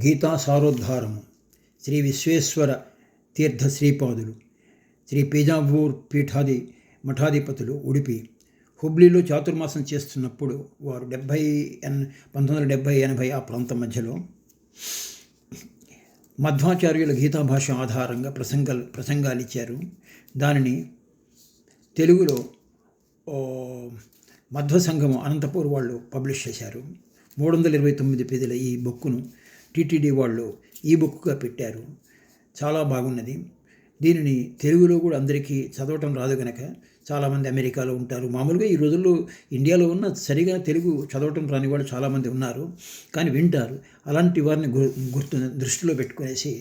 గీతా సారోద్ధారము శ్రీ విశ్వేశ్వర తీర్థ శ్రీపాదులు శ్రీ పీజాపూర్ మఠాధిపతులు ఉడిపి హుబ్లీలో చాతుర్మాసం చేస్తున్నప్పుడు వారు 1970-80 ఆ ప్రాంతం మధ్యలో మధ్వాచార్యుల గీతా భాష ఆధారంగా ప్రసంగాలు ఇచ్చారు. దానిని తెలుగులో మధ్వ సంఘము అనంతపూర్ వాళ్ళు పబ్లిష్ చేశారు. 329 పేజీల ఈ బుక్కును టీటీడీ వాళ్ళు ఈ బుక్గా పెట్టారు. చాలా బాగున్నది. దీనిని తెలుగులో కూడా అందరికీ చదవటం రాదు కనుక చాలామంది అమెరికాలో ఉంటారు. మామూలుగా ఈ రోజుల్లో ఇండియాలో ఉన్న సరిగా తెలుగు చదవటం రాని వాళ్ళు చాలామంది ఉన్నారు, కానీ వింటారు. అలాంటి వారిని దృష్టిలో పెట్టుకునేసి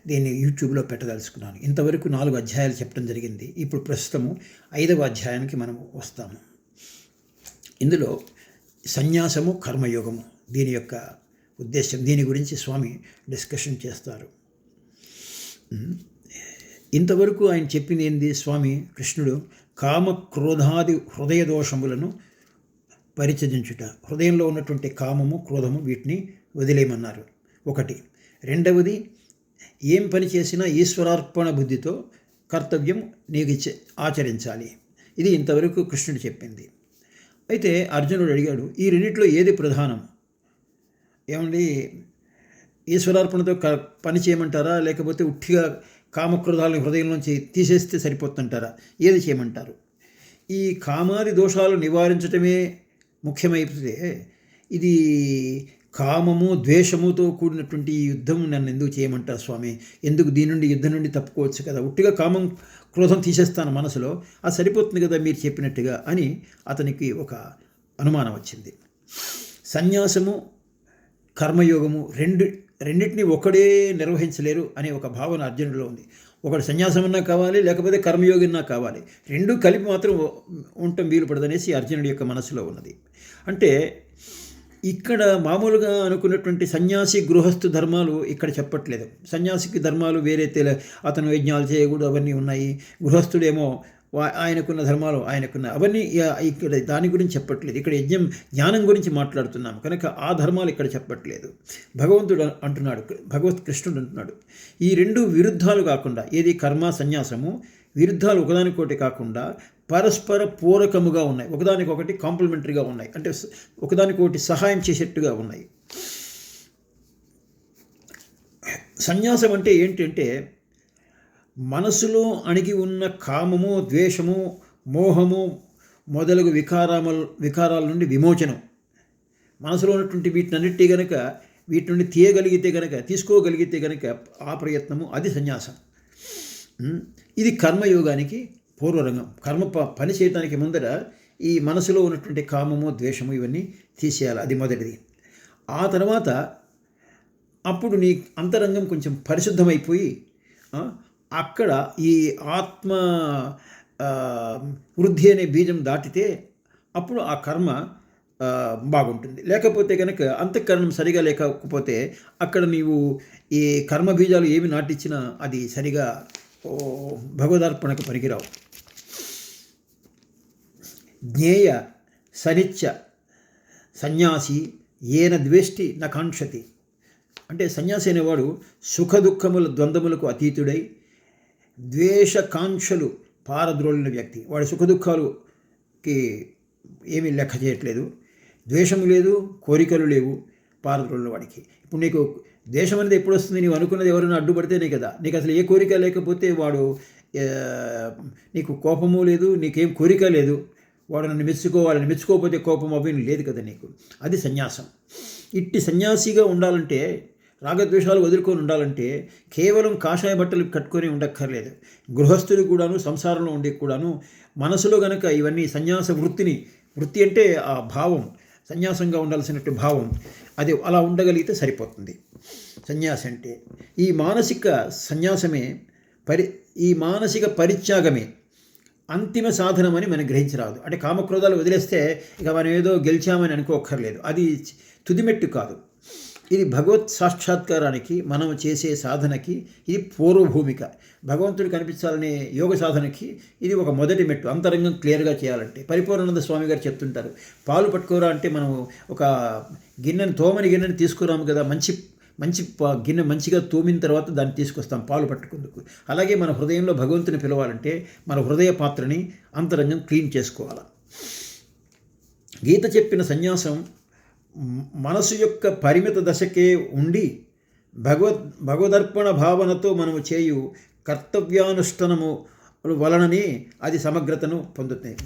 దీన్ని యూట్యూబ్లో పెట్టదలుచుకున్నాను. ఇంతవరకు 4 అధ్యాయాలు చెప్పడం జరిగింది. ఇప్పుడు ప్రస్తుతము 5వ అధ్యాయానికి మనం వస్తాము. ఇందులో సన్యాసము కర్మయోగము దీని యొక్క ఉద్దేశం, దీని గురించి స్వామి డిస్కషన్ చేస్తారు. ఇంతవరకు ఆయన చెప్పింది ఏంది? స్వామి కృష్ణుడు కామ క్రోధాది హృదయ దోషములను పరిచయించుట, హృదయంలో ఉన్నటువంటి కామము క్రోధము వీటిని వదిలేయమన్నారు. ఒకటి. రెండవది, ఏం పని చేసినా ఈశ్వరార్పణ బుద్ధితో కర్తవ్యం నీకు ఆచరించాలి. ఇది ఇంతవరకు కృష్ణుడు చెప్పింది. అయితే అర్జునుడు అడిగాడు, ఈ రెండిట్లో ఏది ప్రధానం? ఏమండి, ఈశ్వరార్పణతో పని చేయమంటారా, లేకపోతే ఉట్టిగా కామక్రోధాలను హృదయంలోంచి తీసేస్తే సరిపోతుంటారా? ఏది చేయమంటారు? ఈ కామాది దోషాలు నివారించటమే ముఖ్యమైతే ఇది కామము ద్వేషముతో కూడినటువంటి ఈ యుద్ధం నన్ను ఎందుకు చేయమంటారు స్వామి? ఎందుకు యుద్ధం నుండి తప్పుకోవచ్చు కదా, ఉట్టిగా కామం క్రోధం తీసేస్తాను మనసులో, అది సరిపోతుంది కదా మీరు చెప్పినట్టుగా అని అతనికి ఒక అనుమానం వచ్చింది. సన్యాసము కర్మయోగము రెండింటినీ ఒకడే నిర్వహించలేరు అనే ఒక భావన అర్జునుడిలో ఉంది. ఒకటి సన్యాసమన్నా కావాలి, లేకపోతే కర్మయోగిన్నా కావాలి, రెండూ కలిపి మాత్రం ఉండటం వీలు పడదనేసి అర్జునుడి యొక్క మనసులో ఉన్నది. అంటే ఇక్కడ మామూలుగా అనుకున్నటువంటి సన్యాసి గృహస్థు ధర్మాలు ఇక్కడ చెప్పట్లేదు. సన్యాసికి ధర్మాలు వేరే అతను యజ్ఞాలు చేయకూడదు అవన్నీ ఉన్నాయి. గృహస్థుడేమో ఆయనకున్న ధర్మాలు అవన్నీ ఇక్కడ దాని గురించి చెప్పట్లేదు. ఇక్కడ జ్ఞానం గురించి మాట్లాడుతున్నాం కనుక ఆ ధర్మాలు ఇక్కడ చెప్పట్లేదు. భగవంతుడు అంటున్నాడు, కృష్ణుడు అంటున్నాడు, ఈ రెండు విరుద్ధాలు కాకుండా, ఏది కర్మ సన్యాసము విరుద్ధాలు ఒకదానికొకటి కాకుండా పరస్పర పూరకముగా ఉన్నాయి, ఒకదానికొకటి కాంప్లిమెంటరీగా ఉన్నాయి, అంటే ఒకదానికొకటి సహాయం చేసేట్టుగా ఉన్నాయి. సన్యాసం అంటే ఏంటంటే మనసులో అణిగి ఉన్న కామము ద్వేషము మోహము మొదలగు వికారాల నుండి విమోచనం. మనసులో ఉన్నటువంటి వీటినన్నిటి కనుక వీటి నుండి తీసుకోగలిగితే కనుక ఆ ప్రయత్నము అది సన్యాసం. ఇది కర్మయోగానికి పూర్వరంగం. కర్మ పని చేయడానికి ముందర ఈ మనసులో ఉన్నటువంటి కామము ద్వేషము ఇవన్నీ తీసేయాలి, అది మొదటిది. ఆ తర్వాత అప్పుడు నీ అంతరంగం కొంచెం పరిశుద్ధమైపోయి అక్కడ ఈ ఆత్మ వృద్ధి అనే బీజం దాటితే అప్పుడు ఆ కర్మ బాగుంటుంది. లేకపోతే కనుక అంతఃకరణం సరిగా లేకపోతే అక్కడ నీవు ఈ కర్మ బీజాలు ఏమి నాటించినా అది సరిగా భగవదార్పణకు పనికిరావు. జ్ఞేయ సనిత్య సన్యాసి ఏన ద్వేష్టి న కాంక్షతి. అంటే సన్యాసి అనేవాడు సుఖ దుఃఖముల ద్వంద్వములకు అతీతుడై ద్వేషకాంక్షలు పారద్రోలిన వ్యక్తి. వాడి సుఖ దుఃఖాలుకి ఏమీ లెక్క చేయట్లేదు, ద్వేషము లేదు, కోరికలు లేవు, పారద్రోలిన వాడికి. ఇప్పుడు నీకు ద్వేషం అనేది ఎప్పుడు వస్తుంది? నీవు అనుకున్నది ఎవరైనా అడ్డుపడితేనే కదా. నీకు అసలు ఏ కోరిక లేకపోతే వాడు నీకు కోపము లేదు, నీకేం కోరిక లేదు, వాడు నన్ను మెచ్చుకోవాలని, మెచ్చుకోకపోతే కోపం అవి లేదు కదా నీకు. అది సన్యాసం. ఇట్టి సన్యాసిగా ఉండాలంటే, రాగద్వేషాలు వదులుకొని ఉండాలంటే కేవలం కాషాయ బట్టలు కట్టుకొని ఉండక్కర్లేదు. గృహస్థులు కూడాను, సంసారంలో ఉండే కూడాను మనసులో గనక ఇవన్నీ సన్యాస వృత్తి అంటే ఆ భావం, సన్యాసంగా ఉండాల్సినట్టు భావం, అది అలా ఉండగలిగితే సరిపోతుంది. సన్యాసి అంటే ఈ మానసిక సన్యాసమే, ఈ మానసిక పరిత్యాగమే అంతిమ సాధనమని మనం గ్రహించరాదు. అంటే కామక్రోధాలు వదిలేస్తే ఇక మనం ఏదో గెలిచామని అనుకోక్కర్లేదు, అది తుదిమెట్టు కాదు. ఇది భగవత్ సాక్షాత్కారానికి మనం చేసే సాధనకి ఇది పూర్వభూమిక. భగవంతుడు కనిపించాలనే యోగ సాధనకి ఇది ఒక మొదటి మెట్టు. అంతరంగం క్లియర్గా చేయాలంటే పరిపూర్ణానంద స్వామి గారు చెప్తుంటారు, పాలు పట్టుకోరా అంటే మనం ఒక తోమని గిన్నెని తీసుకురాము కదా, మంచి గిన్నె మంచిగా తోమిన తర్వాత దాన్ని తీసుకొస్తాం పాలు పట్టుకుందుకు. అలాగే మన హృదయంలో భగవంతుని పిలవాలంటే మన హృదయ పాత్రని అంతరంగం క్లీన్ చేసుకోవాలి. గీత చెప్పిన సన్యాసం మనసు యొక్క పరిమిత దశకే ఉండి భగవదర్పణ భావనతో మనము చేయు కర్తవ్యానుష్ఠానము వలననే అది సమగ్రతను పొందుతాయి.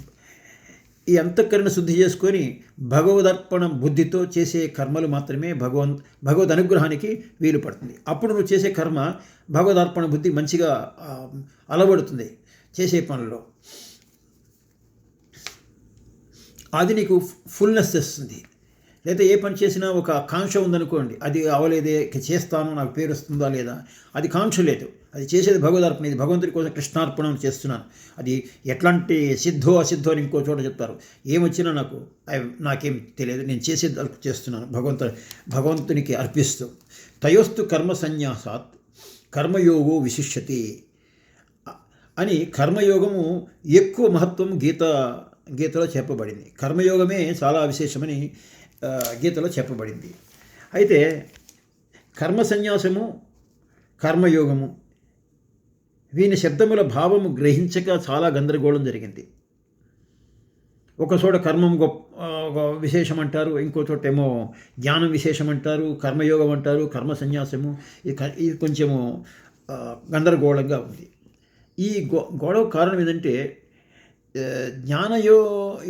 ఈ అంతఃకరణ శుద్ధి చేసుకొని భగవదర్పణ బుద్ధితో చేసే కర్మలు మాత్రమే భగవద్ అనుగ్రహానికి వీలు పడుతుంది. అప్పుడు నువ్వు చేసే కర్మ భగవదర్పణ బుద్ధి మంచిగా అలవడుతుంది చేసే పనుల్లో. అది నీకు ఫుల్నెస్ తెస్తుంది. లేదా ఏ పని చేసినా ఒక కాంక్ష ఉందనుకోండి, అది అవలేదే చేస్తాను నాకు పేరు వస్తుందా లేదా, అది కాంక్ష లేదు. అది చేసేది భగవదర్పణ. ఇది భగవంతుడి కోసం కృష్ణార్పణం చేస్తున్నాను. అది ఎట్లాంటి సిద్ధో అసిద్ధో అని ఇంకో చోట చెప్తారు. ఏమొచ్చినా నాకేం తెలియదు, నేను చేసేది చేస్తున్నాను భగవంతునికి అర్పిస్తూ. తయోస్తు కర్మ సన్యాసాత్ కర్మయోగో విశిష్యతి అని కర్మయోగము ఎక్కువ మహత్వం గీతలో చెప్పబడింది. కర్మయోగమే చాలా విశేషమని గీతలో చెప్పబడింది. అయితే కర్మ సన్యాసము కర్మయోగము వీని శబ్దముల భావము గ్రహించక చాలా గందరగోళం జరిగింది. ఒక చోట కర్మం విశేషం అంటారు, ఇంకో చోట ఏమో జ్ఞానం విశేషం అంటారు, కర్మయోగం అంటారు, కర్మ సన్యాసము. ఇది కొంచెము గందరగోళంగా ఉంది. ఈ గొడవ కారణం ఏంటంటే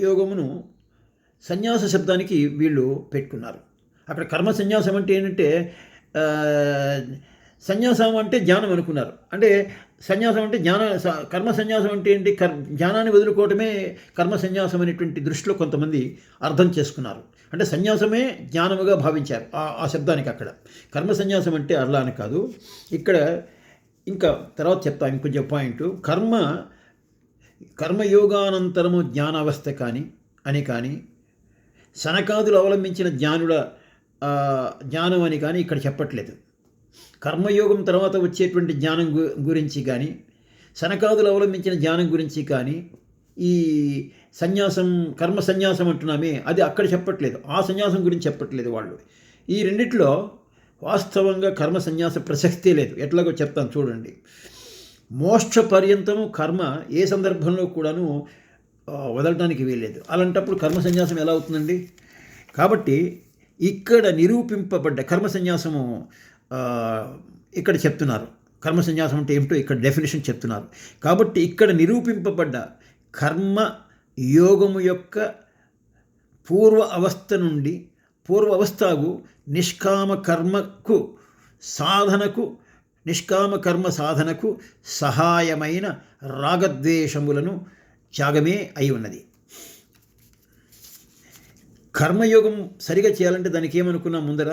యోగమును సన్యాస శబ్దానికి వీళ్ళు పెట్టుకున్నారు. అక్కడ కర్మ సన్యాసం అంటే ఏంటంటే సన్యాసం అంటే జ్ఞానం అనుకున్నారు. అంటే సన్యాసం అంటే కర్మ సన్యాసం అంటే ఏంటి, జ్ఞానాన్ని వదులుకోవటమే కర్మ సన్యాసం అనేటువంటి దృష్టిలో కొంతమంది అర్థం చేసుకున్నారు. అంటే సన్యాసమే జ్ఞానముగా భావించారు ఆ శబ్దానికి. అక్కడ కర్మ సన్యాసం అంటే అలా అని కాదు. ఇక్కడ ఇంకా తర్వాత చెప్తాను ఇంకొంచెం పాయింట్. కర్మయోగానంతరము జ్ఞానావస్థ కానీ సనకాదులు అవలంబించిన జ్ఞానం అని కానీ ఇక్కడ చెప్పట్లేదు. కర్మయోగం తర్వాత వచ్చేటువంటి జ్ఞానం గురించి కానీ సనకాదులు అవలంబించిన జ్ఞానం గురించి కానీ ఈ సన్యాసం కర్మ సన్యాసం అంటున్నామే అది అక్కడ చెప్పట్లేదు. ఆ సన్యాసం గురించి చెప్పట్లేదు వాళ్ళు. ఈ రెండిట్లో వాస్తవంగా కర్మ సన్యాస ప్రసక్తే లేదు. ఎట్లాగో చెప్తాను చూడండి. మోక్ష పర్యంతము కర్మ ఏ సందర్భంలో కూడాను వదలటానికి వీల్లేదు. అలాంటప్పుడు కర్మ సన్యాసం ఎలా అవుతుందండి? కాబట్టి ఇక్కడ నిరూపింపబడ్డ కర్మ సన్యాసము ఇక్కడ చెప్తున్నారు. కర్మ సన్యాసం అంటే ఏమిటో ఇక్కడ డెఫినేషన్ చెప్తున్నారు. కాబట్టి ఇక్కడ నిరూపింపబడ్డ కర్మ యోగము యొక్క పూర్వ అవస్థకు నిష్కామ కర్మ సాధనకు సహాయమైన రాగద్వేషములను త్యాగమే అయి ఉన్నది. కర్మయోగం సరిగా చేయాలంటే దానికి ఏమనుకున్నాం ముందర,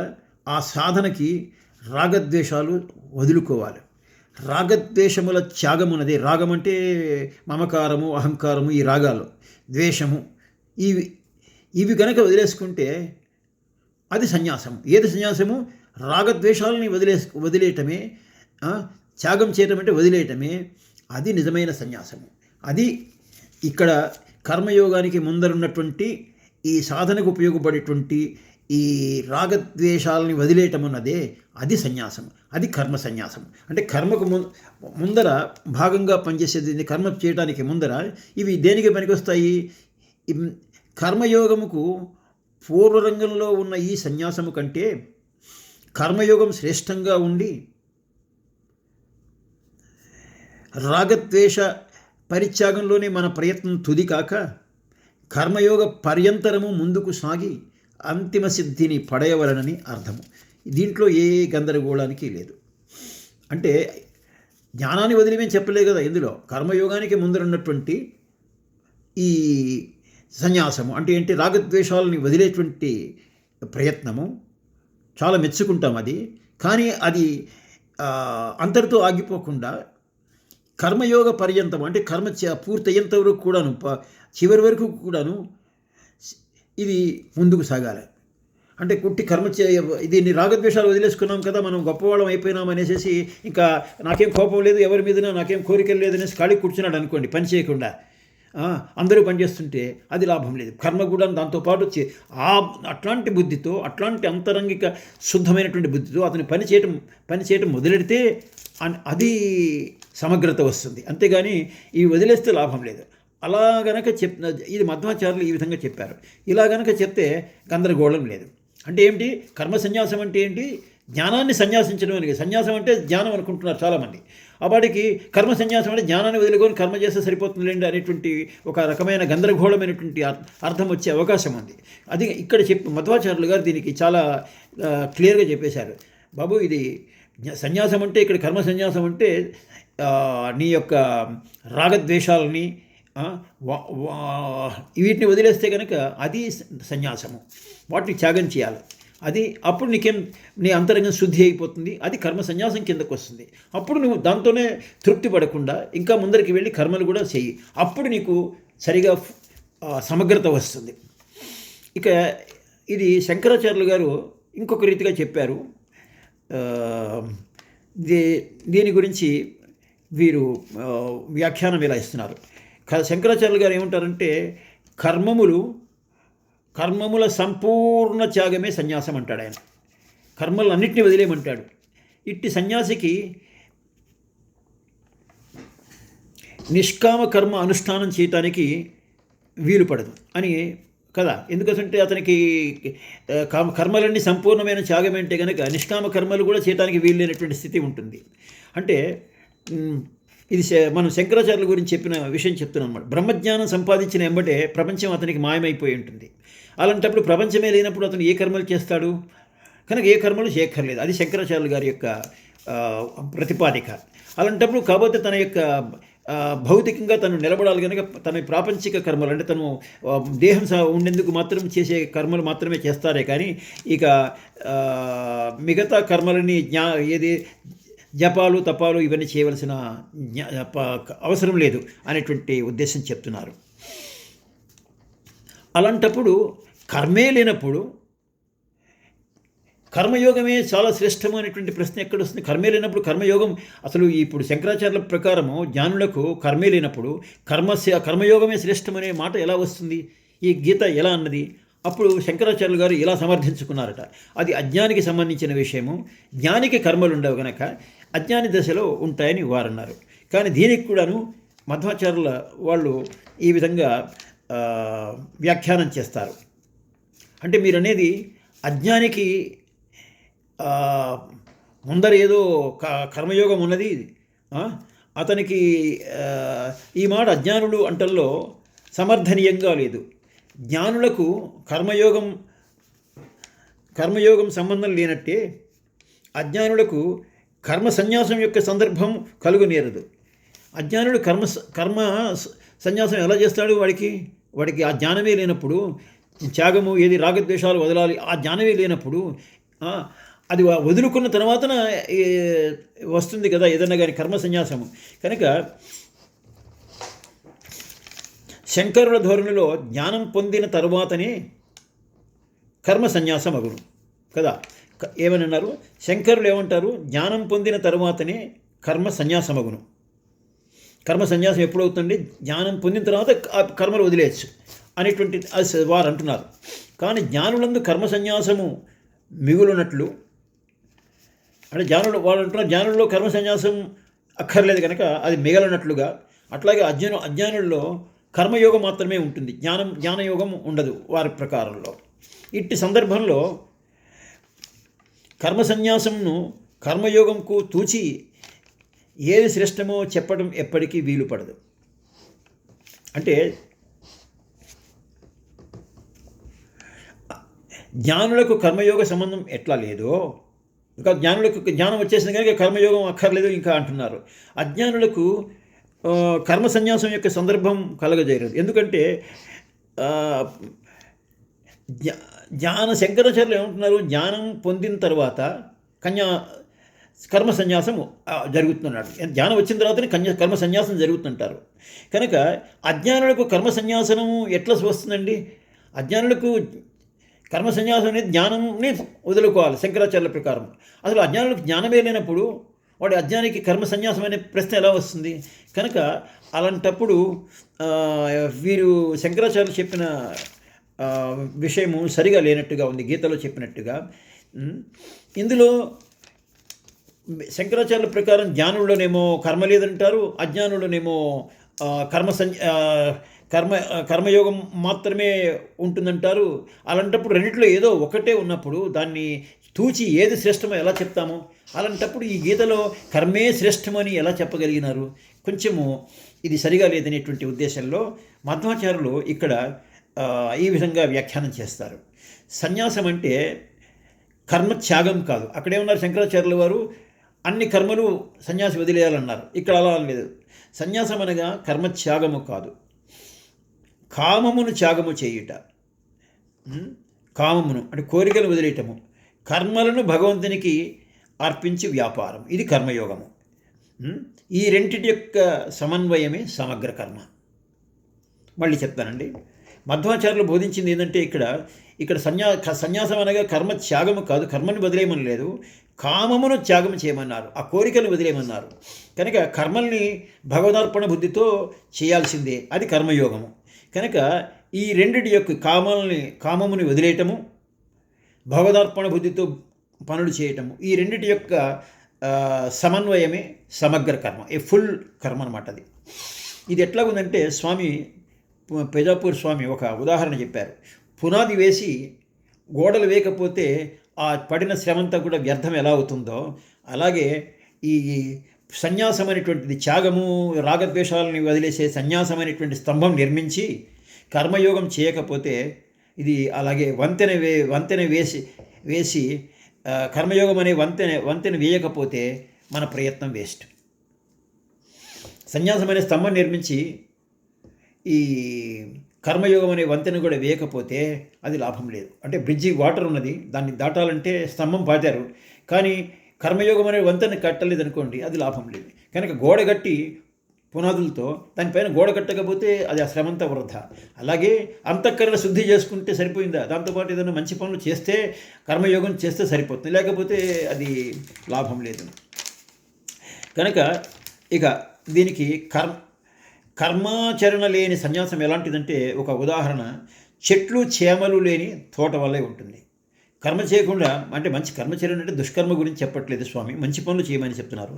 ఆ సాధనకి రాగద్వేషాలు వదులుకోవాలి. రాగద్వేషముల త్యాగం ఉన్నది. రాగం అంటే మమకారము, అహంకారము, ఈ రాగాలు, ద్వేషము, ఇవి గనక వదిలేసుకుంటే అది సన్యాసం. ఏది సన్యాసము? రాగద్వేషాలని వదిలేయటమే, త్యాగం చేయటం అంటే వదిలేయటమే. అది నిజమైన సన్యాసము. అది ఇక్కడ కర్మయోగానికి ముందరున్నటువంటి ఈ సాధనకు ఉపయోగపడేటువంటి ఈ రాగద్వేషాలని వదిలేయటం అన్నదే అది సన్యాసం. అది కర్మ సన్యాసం. అంటే కర్మకు ముందర భాగంగా పనిచేసేది. కర్మ చేయడానికి ముందర ఇవి దేనికి పనికొస్తాయి? కర్మయోగముకు పూర్వరంగంలో ఉన్న ఈ సన్యాసము కంటే కర్మయోగం శ్రేష్టంగా ఉండి రాగద్వేష పరిత్యాగంలోనే మన ప్రయత్నం తుది కాక కర్మయోగ పర్యంతరము ముందుకు సాగి అంతిమ సిద్ధిని పడేయవలనని అర్థము. దీంట్లో ఏ గందరగోళానికి లేదు. అంటే జ్ఞానాన్ని వదిలేమని చెప్పలే కదా ఇందులో. కర్మయోగానికి ముందరున్నటువంటి ఈ సన్యాసము అంటే ఏంటి? రాగద్వేషాలని వదిలేటువంటి ప్రయత్నము చాలా మెచ్చుకుంటాం అది. కానీ అది అంతటితో ఆగిపోకుండా కర్మయోగ పర్యంతం అంటే కర్మ పూర్తయ్యేంత వరకు కూడాను, చివరి వరకు కూడాను ఇది ముందుకు సాగాలి. అంటే కుట్టి కర్మ దీన్ని రాగద్వేషాలు వదిలేసుకున్నాం కదా, మనం గొప్పవాళ్ళం అయిపోయినాం అనేసి ఇంకా నాకేం కోపం లేదు, ఎవరి మీదన నాకేం కోరికలు లేదు అనేసి ఖాళీ కూర్చున్నాడు అనుకోండి, పని చేయకుండా. అందరూ పనిచేస్తుంటే అది లాభం లేదు. కర్మ కూడా దాంతోపాటు అట్లాంటి బుద్ధితో, అట్లాంటి అంతరంగిక శుద్ధమైనటువంటి బుద్ధితో అతను పని చేయటం మొదలెడితే అది సమగ్రత వస్తుంది. అంతేగాని ఇవి వదిలేస్తే లాభం లేదు. అలా గనక ఇది మధ్వాచార్యులు ఈ విధంగా చెప్పారు. ఇలా గనక చెప్తే గందరగోళం లేదు. అంటే ఏమిటి కర్మ సన్యాసం అంటే ఏంటి? జ్ఞానాన్ని సన్యాసించడం అని. సన్యాసం అంటే జ్ఞానం అనుకుంటున్నారు చాలామంది. వాడికి కర్మ సన్యాసం అంటే జ్ఞానాన్ని వదిలికొని కర్మ చేస్తే సరిపోతుందిలేండి అనేటువంటి ఒక రకమైన గందరగోళమైనటువంటి అర్థం వచ్చే అవకాశం ఉంది. అది ఇక్కడ మధ్వాచార్యులు గారు దీనికి చాలా క్లియర్గా చెప్పేశారు. బాబు, ఇది సన్యాసం అంటే, ఇక్కడ కర్మ సన్యాసం అంటే నీ యొక్క రాగద్వేషాలని వీటిని వదిలేస్తే కనుక అది సన్యాసము. వాటిని త్యాగం చేయాలి. అది అప్పుడు నీ అంతరంగం శుద్ధి అయిపోతుంది. అది కర్మ సన్యాసం కిందకు వస్తుంది. అప్పుడు నువ్వు దాంతోనే తృప్తి పడకుండా ఇంకా ముందరికి వెళ్ళి కర్మలు కూడా చెయ్యి. అప్పుడు నీకు సరిగా సమగ్రత వస్తుంది. ఇక ఇది శంకరాచార్యులు గారు ఇంకొక రీతిగా చెప్పారు. దీని గురించి వీరు వ్యాఖ్యానం ఇలా ఇస్తున్నారు. శంకరాచార్యులు గారు ఏమంటారంటే, కర్మముల సంపూర్ణ త్యాగమే సన్యాసం అంటాడు ఆయన. కర్మలు అన్నింటినీ వదిలేయమంటాడు. ఇట్టి సన్యాసికి నిష్కామ కర్మ అనుష్ఠానం చేయటానికి వీలు పడదు అని కదా. ఎందుకంటే అతనికి కర్మలన్నీ సంపూర్ణమైన త్యాగం అంటే కనుక నిష్కామ కర్మలు కూడా చేయడానికి వీలు లేనటువంటి స్థితి ఉంటుంది. అంటే ఇది మనం శంకరాచార్యుల గురించి చెప్పిన విషయం చెప్తున్నాం అన్నమాట. బ్రహ్మజ్ఞానం సంపాదించిన ఎంబటే ప్రపంచం అతనికి మాయమైపోయి ఉంటుంది. అలాంటప్పుడు ప్రపంచమే లేనప్పుడు అతను ఏ కర్మలు చేస్తాడు? కనుక ఏ కర్మలు చేయక్కర్లేదు. అది శంకరాచార్యుల గారి యొక్క ప్రతిపాదిక. అలాంటప్పుడు కాకపోతే తన యొక్క భౌతికంగా తను నిలబడాలి కనుక తన ప్రాపంచిక కర్మలు అంటే తను దేహం ఉండేందుకు మాత్రం చేసే కర్మలు మాత్రమే చేస్తారే కానీ ఇక మిగతా కర్మలని ఏది జపాలు తపాలు ఇవన్నీ చేయవలసిన అవసరం లేదు అనేటువంటి ఉద్దేశం చెప్తున్నారు. అలాంటప్పుడు కర్మే లేనప్పుడు కర్మయోగమే చాలా శ్రేష్టమైనటువంటి ప్రశ్న ఎక్కడ వస్తుంది? కర్మే లేనప్పుడు కర్మయోగం అసలు ఇప్పుడు శంకరాచార్యుల ప్రకారము జ్ఞానులకు కర్మే లేనప్పుడు కర్మయోగమే శ్రేష్టమనే మాట ఎలా వస్తుంది? ఈ గీత ఎలా అన్నది? అప్పుడు శంకరాచార్యులు గారు ఇలా సమర్థించుకున్నారట. అది అజ్ఞానికి సంబంధించిన విషయము. జ్ఞానికి కర్మలు ఉండవు కనుక అజ్ఞాని దశలో ఉంటాయని వారన్నారు. కానీ దీనికి కూడాను మధ్వాచార్యుల వాళ్ళు ఈ విధంగా వ్యాఖ్యానం చేస్తారు. అంటే మీరు అనేది అజ్ఞానికి ముందర ఏదో కర్మయోగం ఉన్నది, అతనికి ఈ మాట అజ్ఞానులు అంటల్లో సమర్థనీయంగా లేదు. జ్ఞానులకు కర్మయోగం సంబంధం లేనట్టే అజ్ఞానులకు కర్మ సన్యాసం యొక్క సందర్భం కలుగునేరదు. అజ్ఞానుడు కర్మ సన్యాసం ఎలా చేస్తాడు? వాడికి ఆ జ్ఞానమే లేనప్పుడు, త్యాగము ఏది రాగద్వేషాలు వదలాలి ఆ జ్ఞానమే లేనప్పుడు అది వదులుకున్న తర్వాతన వస్తుంది కదా ఏదన్నా కానీ కర్మ సన్యాసము. కనుక శంకరుల ధోరణిలో జ్ఞానం పొందిన తరువాతనే కర్మ సన్యాసం అగును కదా. ఏమని అన్నారు? శంకరులు ఏమంటారు? జ్ఞానం పొందిన తరువాతనే కర్మ సన్యాసం అగును. కర్మ సన్యాసం ఎప్పుడవుతుంది? జ్ఞానం పొందిన తర్వాత కర్మలు వదిలేయచ్చు అనేటువంటి వారు అంటున్నారు. కానీ జ్ఞానులందు కర్మ సన్యాసము మిగులునట్లు అంటే వాళ్ళు అంటున్నారు జ్ఞానుల్లో కర్మ సన్యాసం అక్కర్లేదు కనుక అది మిగలనట్లుగా. అట్లాగే అజ్ఞానుల్లో కర్మయోగం మాత్రమే ఉంటుంది, జ్ఞానయోగం ఉండదు వారి ప్రకారంలో. ఇట్టి సందర్భంలో కర్మ సన్యాసంను కర్మయోగంకు తూచి ఏది శ్రేష్టమో చెప్పడం ఎప్పటికీ వీలు పడదు. అంటే జ్ఞానులకు కర్మయోగ సంబంధం ఎట్లా లేదో, ఇంకా జ్ఞానులకు జ్ఞానం వచ్చేసింది కనుక కర్మయోగం అక్కర్లేదు ఇంకా అంటున్నారు. అజ్ఞానులకు కర్మ సన్యాసం యొక్క సందర్భం కలగజేయలేదు. ఎందుకంటే శంకరాచార్యులు ఏమంటున్నారు? జ్ఞానం పొందిన తర్వాత కర్మ సన్యాసం జరుగుతున్నాడు. జ్ఞానం వచ్చిన తర్వాతనే కర్మ సన్యాసం జరుగుతుంటారు. కనుక అజ్ఞానులకు కర్మ సన్యాసము ఎట్లా వస్తుందండి? అజ్ఞానులకు కర్మ సన్యాసం అనేది జ్ఞానంని వదులుకోవాలి శంకరాచార్యుల ప్రకారం. అసలు అజ్ఞానులకు జ్ఞానమే లేనప్పుడు వాడి అజ్ఞానికి కర్మ సన్యాసం అనే ప్రశ్న ఎలా వస్తుంది? కనుక అలాంటప్పుడు వీరు శంకరాచార్యులు చెప్పిన విషయము సరిగా లేనట్టుగా ఉంది గీతలో చెప్పినట్టుగా. ఇందులో శంకరాచార్యుల ప్రకారం జ్ఞానుల్లోనేమో కర్మ లేదంటారు, అజ్ఞానుల్లోనేమో కర్మయోగం మాత్రమే ఉంటుందంటారు. అలాంటప్పుడు రెండిట్లో ఏదో ఒకటే ఉన్నప్పుడు దాన్ని తూచి ఏది శ్రేష్టమో ఎలా చెప్తాము? అలాంటప్పుడు ఈ గీతలో కర్మే శ్రేష్టమని ఎలా చెప్పగలిగినారు? కొంచెము ఇది సరిగా లేదనేటువంటి ఉద్దేశంలో మధ్వాచార్యులు ఇక్కడ ఈ విధంగా వ్యాఖ్యానం చేస్తారు. సన్యాసం అంటే కర్మత్యాగం కాదు. అక్కడేమన్నారు శంకరాచార్యుల వారు, అన్ని కర్మలు సన్యాసి వదిలేయాలన్నారు. ఇక్కడ అలా లేదు. సన్యాసం అనగా కర్మత్యాగము కాదు, కామమును త్యాగము చేయుట. కామమును అంటే కోరికలు వదిలేయటము, కర్మలను భగవంతునికి అర్పించి వ్యాపారం, ఇది కర్మయోగము. ఈ రెంటిటి యొక్క సమన్వయమే సమగ్ర కర్మ. మళ్ళీ చెప్తానండి. మధ్వాచార్యులు బోధించింది ఏంటంటే ఇక్కడ సన్యాసం అనగా కర్మ త్యాగము కాదు, కర్మను వదిలేయమని లేదు, కామమును త్యాగం చేయమన్నారు, ఆ కోరికలు వదిలేయమన్నారు. కనుక కర్మల్ని భగవదార్పణ బుద్ధితో చేయాల్సిందే, అది కర్మయోగము. కనుక ఈ రెండిటి యొక్క కామముని వదిలేయటము, భగవదార్పణ బుద్ధితో పనులు చేయటము, ఈ రెండిటి యొక్క సమన్వయమే సమగ్ర కర్మ, ఏ ఫుల్ కర్మ అనమాట. ఇది ఎట్లా ఉందంటే స్వామి పెజాపూర్ స్వామి ఒక ఉదాహరణ చెప్పారు. పునాది వేసి గోడలు వేయకపోతే ఆ పడిన శ్రమంతా కూడా వ్యర్థం ఎలా అవుతుందో, అలాగే ఈ సన్యాసం అనేటువంటిది త్యాగము, రాగద్వేషాలని వదిలేసే సన్యాసం అనేటువంటి స్తంభం నిర్మించి కర్మయోగం చేయకపోతే ఇది అలాగే వంతెన వేసి కర్మయోగం అనే వంతెన వేయకపోతే మన ప్రయత్నం వేస్ట్. సన్యాసం అనే స్తంభం నిర్మించి ఈ కర్మయోగం అనే వంతెన కూడా వేయకపోతే అది లాభం లేదు. అంటే బ్రిడ్జి వాటర్ ఉన్నది, దాన్ని దాటాలంటే స్తంభం పాతారు, కానీ కర్మయోగం అనే వంతెన కట్టలేదు అనుకోండి, అది లాభం లేదు. కనుక గోడ కట్టి పునాదులతో దానిపైన గోడ కట్టకపోతే అది ఆ శ్రమంతా వృధా. అలాగే అంతఃకరణ శుద్ధి చేసుకుంటే సరిపోయిందా, దాంతోపాటు ఏదైనా మంచి పనులు చేస్తే కర్మయోగం చేస్తే సరిపోతుంది, లేకపోతే అది లాభం లేదు. కనుక ఇక దీనికి కర్మాచరణ లేని సన్యాసం ఎలాంటిదంటే, ఒక ఉదాహరణ, చెట్లు చేమలు లేని తోట వల్లే ఉంటుంది. కర్మ చేయకుండా, అంటే మంచి కర్మచరణ అంటే దుష్కర్మ గురించి చెప్పట్లేదు స్వామి, మంచి పనులు చేయమని చెప్తున్నారు.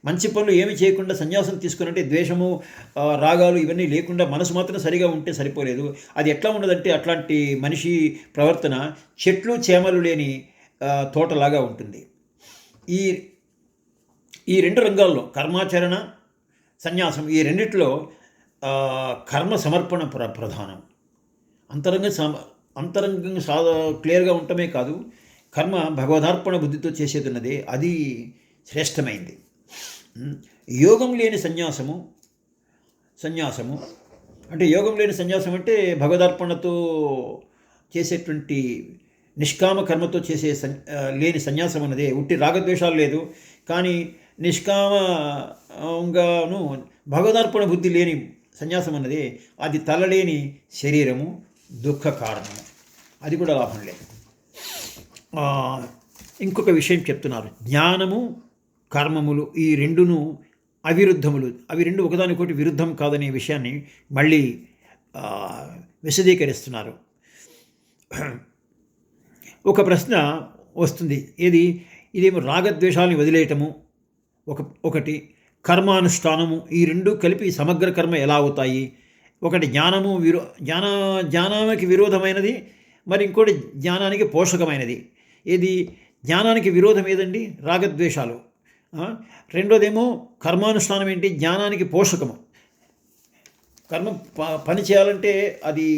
మంచి పనులు ఏమి చేయకుండా సన్యాసం తీసుకున్నట్టే ద్వేషము, రాగాలు ఇవన్నీ లేకుండా మనసు మాత్రం సరిగా ఉంటే సరిపోలేదు. అది ఎట్లా ఉండదంటే అట్లాంటి మనిషి ప్రవర్తన చెట్లు చేమలు లేని తోటలాగా ఉంటుంది. ఈ రెండు రంగాల్లో కర్మాచరణ, సన్యాసం, ఈ రెండిట్లో కర్మ సమర్పణ ప్రధానం. అంతరంగంగా క్లియర్గా ఉండటమే కాదు, కర్మ భగవదార్పణ బుద్ధితో చేసేది అది శ్రేష్టమైంది. యోగం లేని సన్యాసము అంటే యోగం లేని సన్యాసం అంటే భగవదార్పణతో చేసేటువంటి నిష్కామ కర్మతో చేసే లేని సన్యాసం అన్నదే. ఉట్టి రాగద్వేషాలు లేదు, కానీ నిష్కామంగాను భగవదార్పణ బుద్ధి లేని సన్యాసం అన్నది అది తలలేని శరీరము, దుఃఖ కారణము, అది కూడా లాభం లేదు. ఇంకొక విషయం చెప్తున్నారు, జ్ఞానము కర్మములు ఈ రెండును అవిరుద్ధములు, అవి రెండు ఒకదానికొకటి విరుద్ధం కాదనే విషయాన్ని మళ్ళీ విశదీకరిస్తున్నారు. ఒక ప్రశ్న వస్తుంది, ఇదేమో రాగద్వేషాలని వదిలేయటము ఒకటి, కర్మానుష్ఠానము, ఈ రెండు కలిపి సమగ్ర కర్మ ఎలా అవుతాయి? ఒకటి జ్ఞానానికి విరోధమైనది, మరి ఇంకోటి జ్ఞానానికి పోషకమైనది. జ్ఞానానికి విరోధం ఏదండి? రాగద్వేషాలు. రెండోదేమో కర్మానుష్ఠానం ఏంటి? జ్ఞానానికి పోషకము. కర్మ పని చేయాలంటే అది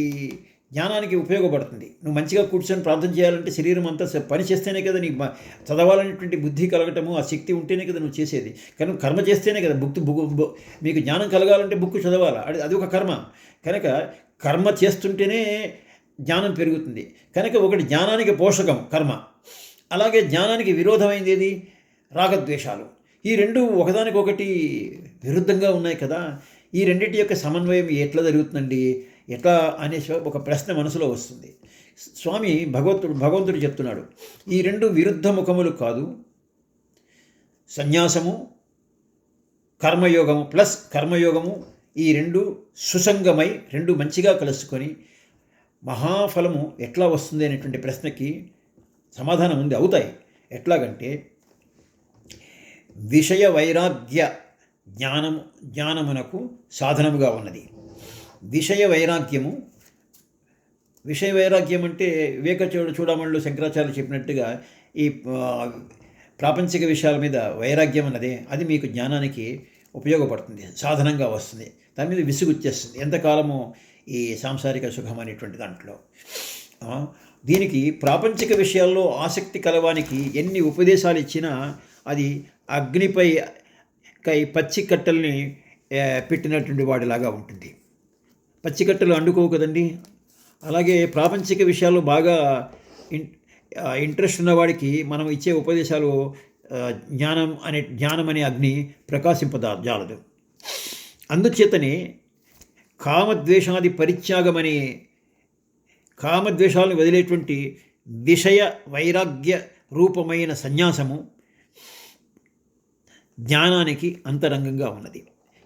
జ్ఞానానికి ఉపయోగపడుతుంది. నువ్వు మంచిగా కూర్చొని ప్రార్థన చేయాలంటే శరీరం అంతా పని చేస్తేనే కదా నీకు చదవాలనేటువంటి బుద్ధి కలగటము, ఆ శక్తి ఉంటేనే కదా నువ్వు చేసేది. కానీ కర్మ చేస్తేనే కదా మీకు జ్ఞానం కలగాలంటే బుక్ చదవాలి, అది ఒక కర్మ. కనుక కర్మ చేస్తుంటేనే జ్ఞానం పెరుగుతుంది. కనుక ఒకటి జ్ఞానానికి పోషకం కర్మ, అలాగే జ్ఞానానికి విరోధమైంది ఏది? రాగద్వేషాలు. ఈ రెండు ఒకదానికొకటి విరుద్ధంగా ఉన్నాయి కదా. ఈ రెండింటి యొక్క సమన్వయం ఎట్లా జరుగుతుందండి, ఎట్లా అనే ఒక ప్రశ్న మనసులో వస్తుంది. స్వామి భగవంతుడు చెప్తున్నాడు, ఈ రెండు విరుద్ధ ముఖములు కాదు, సన్యాసము కర్మయోగము ప్లస్ కర్మయోగము ఈ రెండు సుసంగమై రెండు మంచిగా కలుసుకొని మహాఫలము ఎట్లా వస్తుంది అనేటువంటి ప్రశ్నకి సమాధానం ఉంది. అవుతాయి. ఎట్లాగంటే విషయ వైరాగ్య జ్ఞానమునకు సాధనముగా ఉన్నది. విషయ వైరాగ్యం అంటే వివేక చూడమణిలో శంకరాచార్యులు చెప్పినట్టుగా ఈ ప్రాపంచిక విషయాల మీద వైరాగ్యం అన్నదే అది మీకు జ్ఞానానికి ఉపయోగపడుతుంది, సాధనంగా వస్తుంది. దాని మీద విసుగుచ్చేస్తుంది ఎంతకాలము ఈ సాంసారిక సుఖం అనేటువంటి దాంట్లో. దీనికి ప్రాపంచిక విషయాల్లో ఆసక్తి కలవానికి ఎన్ని ఉపదేశాలు ఇచ్చినా అది అగ్నిపై పచ్చి కట్టెల్ని పెట్టినటువంటి వాడిలాగా ఉంటుంది. పచ్చి కట్టెలు అండుకోవు కదండి. అలాగే ప్రాపంచిక విషయాల్లో బాగా ఇంట్రెస్ట్ ఉన్నవాడికి మనం ఇచ్చే ఉపదేశాలు జ్ఞానం అనే అగ్ని ప్రకాశింపజాలదు. అందుచేతనే కామద్వేషాది పరిత్యాగమనే కామద్వేషాలను వదిలేటువంటి విషయ వైరాగ్య రూపమైన సన్యాసము జ్ఞానానికి అంతరంగంగా ఉన్నది.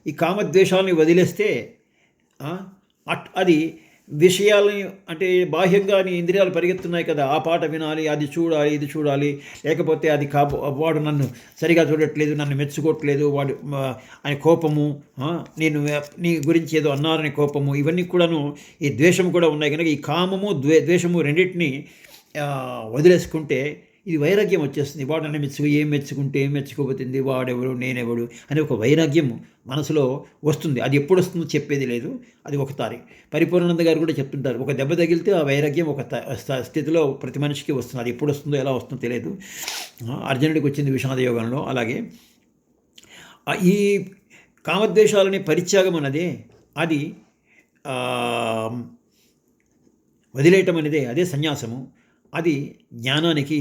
ఈ కామద్వేషాలని వదిలేస్తే అది విషయాలని అంటే బాహ్యంగా ఇంద్రియాలు పరిగెత్తున్నాయి కదా, ఆ పాట వినాలి, అది చూడాలి, ఇది చూడాలి, లేకపోతే అది వాడు నన్ను సరిగా చూడట్లేదు, నన్ను మెచ్చుకోవట్లేదు, వాడు అని కోపము, నేను నీ గురించి ఏదో అన్నారని కోపము, ఇవన్నీ కూడాను ఈ ద్వేషం కూడా ఉన్నాయి. కనుక ఈ కామము ద్వేషము రెండింటినీ వదిలేసుకుంటే ఇది వైరాగ్యం వచ్చేస్తుంది. వాడు నన్ను ఏం మెచ్చుకోబోతుంది, వాడెవడు నేనెవడు అనే ఒక వైరాగ్యం మనసులో వస్తుంది. అది ఎప్పుడు వస్తుందో చెప్పేది లేదు. అది ఒకసారి పరిపూర్ణానంద గారు కూడా చెప్తుంటారు, ఒక దెబ్బ తగిలితే ఆ వైరాగ్యం ఒక స్థితిలో ప్రతి మనిషికి వస్తుంది. అది ఎప్పుడు వస్తుందో ఎలా వస్తుందో తెలియదు. అర్జునుడికి వచ్చింది విషాద యోగంలో. అలాగే ఈ కామద్వేషాలని పరిత్యాగం అన్నదే అది వదిలేయటం అనేదే అదే సన్యాసము. అది జ్ఞానానికి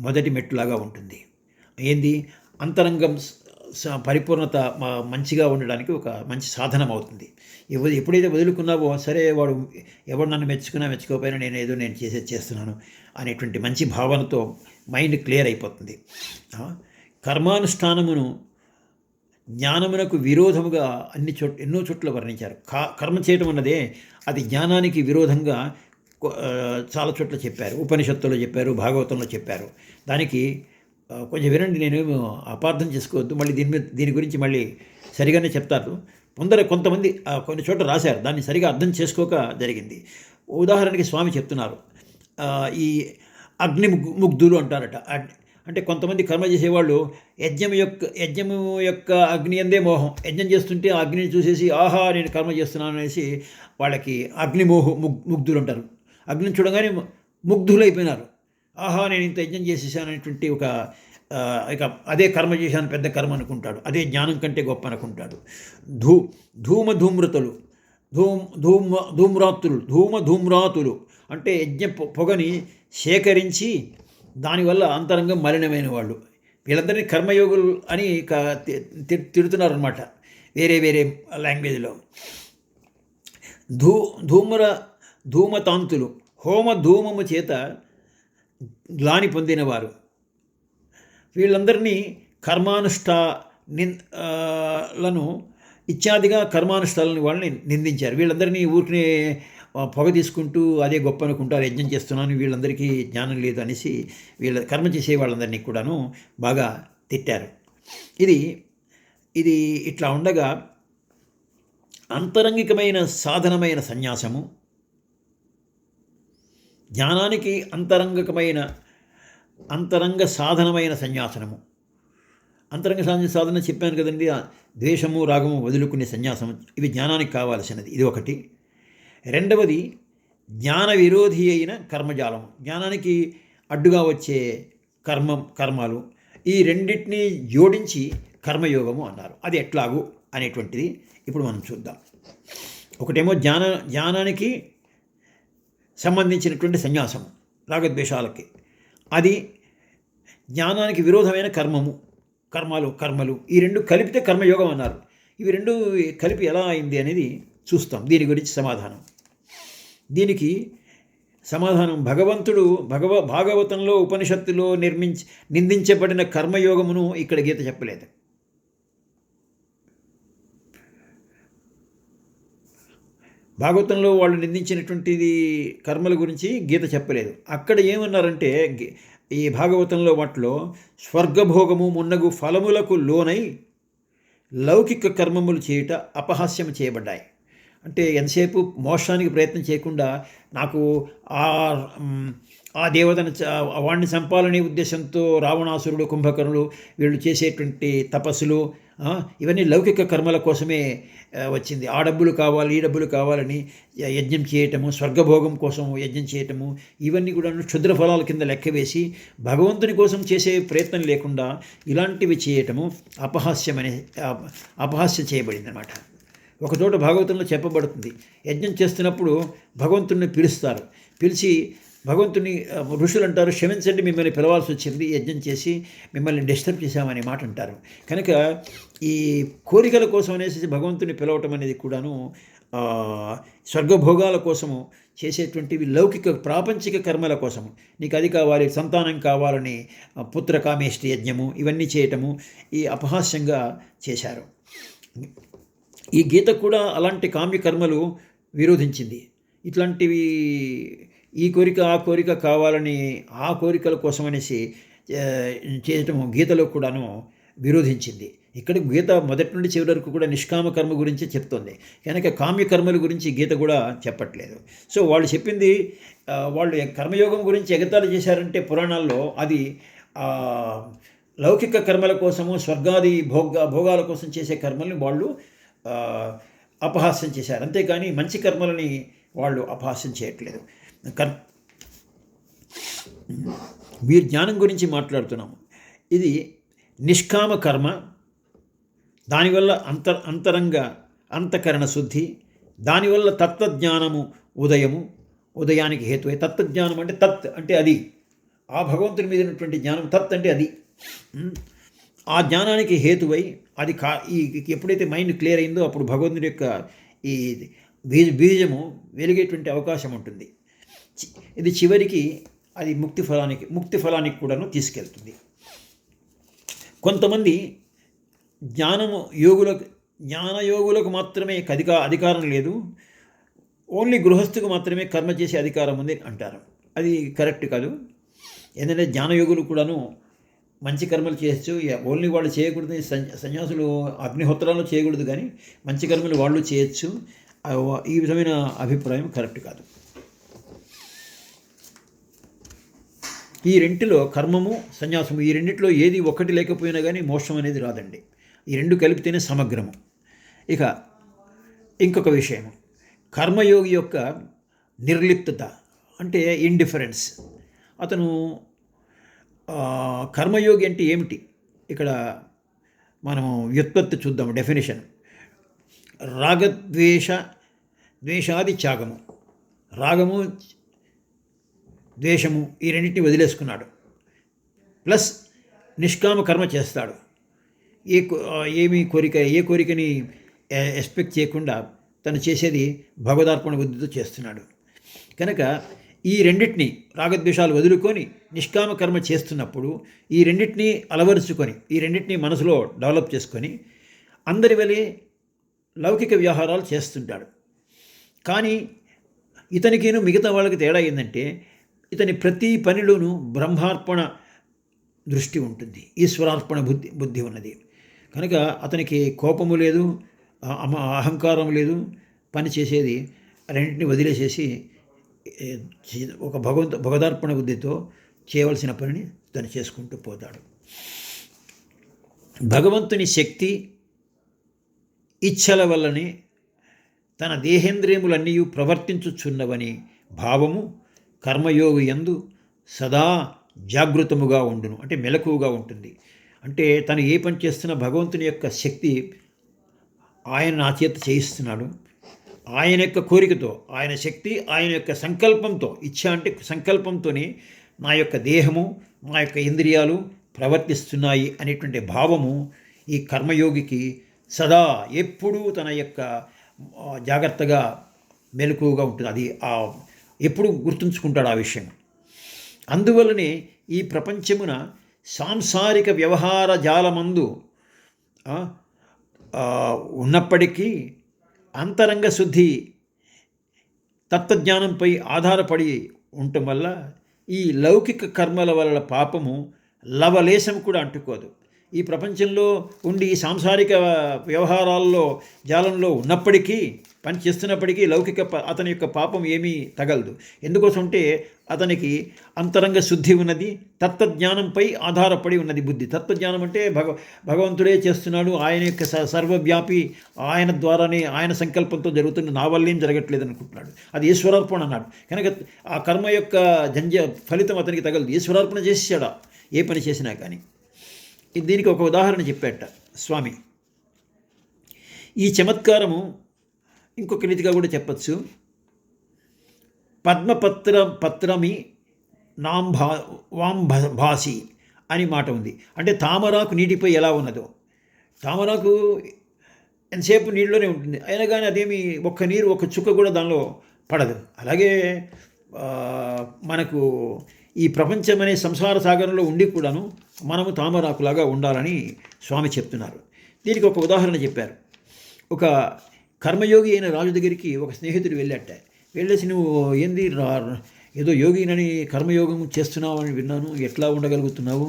మొదటి మెట్టులాగా ఉంటుంది. ఏంది అంతరంగం పరిపూర్ణత మంచిగా ఉండడానికి ఒక మంచి సాధనం అవుతుంది. ఎప్పుడైతే వదులుకున్నావో సరే, వాడు ఎవరు నన్ను మెచ్చుకోకపోయినా నేను చేస్తున్నాను అనేటువంటి మంచి భావనతో మైండ్ క్లియర్ అయిపోతుంది. కర్మానుష్ఠానమును జ్ఞానమునకు విరోధముగా ఎన్నో చోట్ల వర్ణించారు. కర్మ చేయటం అన్నదే అది జ్ఞానానికి విరోధంగా చాలా చోట్ల చెప్పారు. ఉపనిషత్తులో చెప్పారు, భాగవతంలో చెప్పారు. దానికి కొంచెం వినండి, నేనేమో అపార్థం చేసుకోవద్దు. మళ్ళీ దీని గురించి మళ్ళీ సరిగానే చెప్తారు. కొంతమంది కొన్ని చోట్ల రాశారు, దాన్ని సరిగా అర్థం చేసుకోక జరిగింది. ఉదాహరణకి స్వామి చెప్తున్నారు, ఈ అగ్నిముగ్ధులు అంటారట. అంటే కొంతమంది కర్మ చేసేవాళ్ళు యజ్ఞము యొక్క అగ్ని అందే మోహం. యజ్ఞం చేస్తుంటే ఆ అగ్నిని చూసేసి ఆహా నేను కర్మ చేస్తున్నాను అనేసి వాళ్ళకి ముగ్ధులు అంటారు. అగ్నిని చూడగానే ముగ్ధులైపోయినారు. ఆహా నేను ఇంత యజ్ఞం చేసేసాను అనేటువంటి ఇక అదే కర్మ చేశాను, పెద్ద కర్మ అనుకుంటాడు. అదే జ్ఞానం కంటే గొప్ప అనుకుంటాడు. ధూమ్రాతులు అంటే యజ్ఞ పొగని సేకరించి దానివల్ల అంతరంగం మలినమైన వాళ్ళు. వీళ్ళందరినీ కర్మయోగులు అని తిడుతున్నారనమాట వేరే లాంగ్వేజ్లో. ధూమతాంతులు ధూమము చేత గ్లాని పొందినవారు. వీళ్ళందరినీ లను ఇత్యాదిగా కర్మానుష్ఠాలని వాళ్ళని నిందించారు. వీళ్ళందరినీ ఊరికనే పొగ తీసుకుంటూ అదే గొప్ప అనుకుంటారు, యజ్ఞం చేస్తున్నాను, వీళ్ళందరికీ జ్ఞానం లేదు అనేసి కర్మ చేసే వాళ్ళందరినీ కూడాను బాగా తిట్టారు. ఇది ఇట్లా ఉండగా అంతరంగికమైన సాధనమైన సన్యాసము జ్ఞానానికి అంతరంగ సాధనమైన సన్యాసనము. అంతరంగ సాధన చెప్పాను కదండి, ద్వేషము రాగము వదులుకునే సన్యాసము. ఇవి జ్ఞానానికి కావాల్సినది. ఇది ఒకటి. రెండవది జ్ఞాన విరోధి అయిన కర్మజాలము, జ్ఞానానికి అడ్డుగా వచ్చే కర్మాలు. ఈ రెండింటినీ జోడించి కర్మయోగము అన్నారు. అది ఎట్లాగు అనేటువంటిది ఇప్పుడు మనం చూద్దాం. ఒకటేమో జ్ఞానానికి సంబంధించినటువంటి సన్యాసము రాగద్వేషాలకి, అది జ్ఞానానికి విరోధమైన కర్మలు. ఈ రెండు కలిపితే కర్మయోగం అన్నారు. ఇవి రెండు కలిపి ఎలా అయింది అనేది చూస్తాం. దీని గురించి సమాధానం. దీనికి సమాధానం, భగవంతుడు భాగవతంలో ఉపనిషత్తులో నిందించబడిన కర్మయోగమును ఇక్కడ గీత చెప్పలేదు. భాగవతంలో వాళ్ళు నిందించినటువంటిది కర్మల గురించి గీత చెప్పలేదు. అక్కడ ఏమన్నారంటే ఈ భాగవతంలో వాటిలో స్వర్గభోగము మున్నగు ఫలములకు లోనై లౌకిక కర్మములు చేయుట అపహాస్యం చేయబడ్డాయి. అంటే ఎంతసేపు మోక్షానికి ప్రయత్నం చేయకుండా నాకు ఆ దేవతను వాడిని చంపాలనే ఉద్దేశంతో రావణాసురుడు, కుంభకర్ణుడు వీళ్ళు చేసేటువంటి తపస్సులు ఇవన్నీ లౌకిక కర్మల కోసమే వచ్చింది. ఆ డబ్బులు కావాలి, ఈ డబ్బులు కావాలని యజ్ఞం చేయటము, స్వర్గభోగం కోసం యజ్ఞం చేయటము, ఇవన్నీ కూడా క్షుద్ర ఫలాల కింద లెక్క వేసి భగవంతుని కోసం చేసే ప్రయత్నం లేకుండా ఇలాంటివి చేయటము అపహాస్యం చేయబడింది అన్నమాట. ఒకచోట భాగవతంలో చెప్పబడుతుంది, యజ్ఞం చేస్తున్నప్పుడు భగవంతుడిని పిలుస్తారు. పిలిచి భగవంతుని ఋషులు అంటారు, క్షమించండి మిమ్మల్ని పిలవాల్సి వచ్చింది, యజ్ఞం చేసి మిమ్మల్ని డిస్టర్బ్ చేశామనే మాట అంటారు. కనుక ఈ కోరికల కోసం అనేసి భగవంతుని పిలవటం అనేది కూడాను స్వర్గభోగాల కోసము చేసేటువంటివి లౌకిక ప్రాపంచిక కర్మల కోసము. నీకు అది కావాలి, సంతానం కావాలని పుత్రకామేష్టి యజ్ఞము ఇవన్నీ చేయటము ఈ అపహాస్యంగా చేశారు. ఈ గీత కూడా అలాంటి కామ్య కర్మలు విరోధించింది. ఇట్లాంటివి ఈ కోరిక ఆ కోరిక కావాలని ఆ కోరికల కోసం అనేసి చేయటము గీతలో కూడాను విరోధించింది. ఇక్కడ గీత మొదటి నుండి చివరి వరకు కూడా నిష్కామ కర్మ గురించి చెప్తుంది. కనుక కామ్య కర్మల గురించి గీత కూడా చెప్పట్లేదు. సో వాళ్ళు చెప్పింది, వాళ్ళు కర్మయోగం గురించి ఎగతాళి చేశారంటే పురాణాల్లో అది లౌకిక కర్మల కోసము స్వర్గాది భోగాల కోసం చేసే కర్మల్ని వాళ్ళు అపహాస్యం చేశారు. అంతేకాని మంచి కర్మలని వాళ్ళు అపహాస్యం చేయట్లేదు. వీరి జ్ఞానం గురించి మాట్లాడుతున్నాము. ఇది నిష్కామ కర్మ, దానివల్ల అంతఃకరణ శుద్ధి, దానివల్ల తత్వజ్ఞానము ఉదయానికి హేతువై. తత్వజ్ఞానం అంటే తత్ అంటే అది, ఆ భగవంతుని మీద ఉన్నటువంటి జ్ఞానం, తత్ అంటే అది. ఆ జ్ఞానానికి హేతువై అది ఎప్పుడైతే మైండ్ క్లియర్ అయిందో అప్పుడు భగవంతుడి యొక్క ఈ బీజము వెలిగేటువంటి అవకాశం ఉంటుంది. ఇది చివరికి అది ముక్తి ఫలానికి కూడాను తీసుకెళ్తుంది. కొంతమంది జ్ఞానయోగులకు మాత్రమే అధికారం లేదు, ఓన్లీ గృహస్థుకు మాత్రమే కర్మ చేసే అధికారం ఉంది అంటారు. అది కరెక్ట్ కాదు. ఏంటంటే జ్ఞానయోగులు కూడాను మంచి కర్మలు చేయొచ్చు. ఓన్లీ వాళ్ళు చేయకూడదు, సన్యాసులు అగ్నిహోత్రాలు చేయకూడదు, కానీ మంచి కర్మలు వాళ్ళు చేయొచ్చు. ఈ విధమైన అభిప్రాయం కరెక్ట్ కాదు. ఈ రెంటిలో కర్మము సన్యాసము, ఈ రెండిట్లో ఏది ఒకటి లేకపోయినా కానీ మోక్షం అనేది రాదండి. ఈ రెండు కలిపితేనే సమగ్రము. ఇక ఇంకొక విషయము, కర్మయోగి యొక్క నిర్లిప్తత అంటే ఇండిఫరెన్స్. అతను కర్మయోగి అంటే ఏమిటి? ఇక్కడ మనము వ్యుత్పత్తి చూద్దాము, డెఫినేషన్. ద్వేషాది త్యాగము, రాగము ద్వేషము ఈ రెండింటిని వదిలేసుకున్నాడు. ప్లస్ నిష్కామ కర్మ చేస్తాడు. ఏ కోరికని ఎక్స్పెక్ట్ చేయకుండా తను చేసేది భగవదార్పణ బుద్ధితో చేస్తున్నాడు. కనుక ఈ రెండింటినీ రాగద్వేషాలు వదులుకొని నిష్కామ కర్మ చేస్తున్నప్పుడు ఈ రెండింటినీ అలవరుచుకొని, ఈ రెండింటినీ మనసులో డెవలప్ చేసుకొని అందరి వలె లౌకిక వ్యవహారాలు చేస్తుంటాడు. కానీ ఇతనికిను మిగతా వాళ్ళకి తేడా ఏంటంటే, ఇతని ప్రతి పనిలోనూ బ్రహ్మార్పణ దృష్టి ఉంటుంది, ఈశ్వరార్పణ బుద్ధి ఉన్నది. కనుక అతనికి కోపము లేదు, అహంకారం లేదు. పని చేసేది రెండింటిని వదిలేసేసి ఒక భగవదార్పణ బుద్ధితో చేయవలసిన పనిని తను చేసుకుంటూ పోతాడు. భగవంతుని శక్తి ఇచ్ఛల వల్లనే తన దేహేంద్రియములన్నీ ప్రవర్తించుచున్నవని భావము కర్మయోగి యందు సదా జాగృతముగా ఉండును, అంటే మెలకువగా ఉంటుంది. అంటే తను ఏ పని చేస్తున్నా భగవంతుని యొక్క శక్తి ఆయన నా చేత చేయిస్తున్నాడు. ఆయన యొక్క కోరికతో, ఆయన శక్తి, ఆయన యొక్క సంకల్పంతో, ఇచ్ఛ అంటే సంకల్పంతోనే నా యొక్క దేహము, నా యొక్క ఇంద్రియాలు ప్రవర్తిస్తున్నాయి అనేటువంటి భావము ఈ కర్మయోగికి సదా ఎప్పుడూ తన యొక్క జాగ్రత్తగా మెలకువగా ఉంటుంది. అది ఎప్పుడు గుర్తుంచుకుంటాడు ఆ విషయం. అందువలనే ఈ ప్రపంచమున సాంసారిక వ్యవహార జాలమందు ఉన్నప్పటికీ అంతరంగ శుద్ధి తత్వజ్ఞానంపై ఆధారపడి ఉండటం వల్ల ఈ లౌకిక కర్మల వల్ల పాపము లవలేశం కూడా అంటుకోదు. ఈ ప్రపంచంలో ఉండి సాంసారిక వ్యవహారాల్లో జాలంలో ఉన్నప్పటికీ పని చేస్తున్నప్పటికీ లౌకిక అతని యొక్క పాపం ఏమీ తగలదు. ఎందుకోసం అంటే అతనికి అంతరంగ శుద్ధి ఉన్నది, తత్వజ్ఞానంపై ఆధారపడి ఉన్నది బుద్ధి. తత్వజ్ఞానం అంటే భగవంతుడే చేస్తున్నాడు, ఆయన యొక్క సర్వవ్యాపి, ఆయన ద్వారానే, ఆయన సంకల్పంతో జరుగుతున్న, నా వల్ల ఏం జరగట్లేదు అనుకుంటున్నాడు. అది ఈశ్వరార్పణ అన్నాడు. కనుక ఆ కర్మ యొక్క ఫలితం అతనికి తగలదు. ఈశ్వరార్పణ చేసాడా ఏ పని చేసినా కానీ. దీనికి ఒక ఉదాహరణ చెప్పాట స్వామి. ఈ చమత్కారము ఇంకొక రీతిగా కూడా చెప్పచ్చు. పద్మపత్రమి వాంభాసి అని మాట ఉంది. అంటే తామరాకు నీటిపై ఎలా ఉన్నదో, తామరాకు ఎంతసేపు నీళ్ళలోనే ఉంటుంది, అయినా కానీ అదేమి ఒక్క నీరు ఒక్క చుక్క కూడా దానిలో పడదు. అలాగే మనకు ఈ ప్రపంచం అనే సంసార సాగరంలో ఉండి కూడాను మనము తామరాకులాగా ఉండాలని స్వామి చెప్తున్నారు. దీనికి ఒక ఉదాహరణ చెప్పారు. ఒక కర్మయోగి అయిన రాజు దగ్గరికి ఒక స్నేహితుడు వెళ్ళాట. వెళ్ళేసి, నువ్వు ఏంది ఏదో యోగినని కర్మయోగం చేస్తున్నావు అని విన్నాను, ఎట్లా ఉండగలుగుతున్నావు,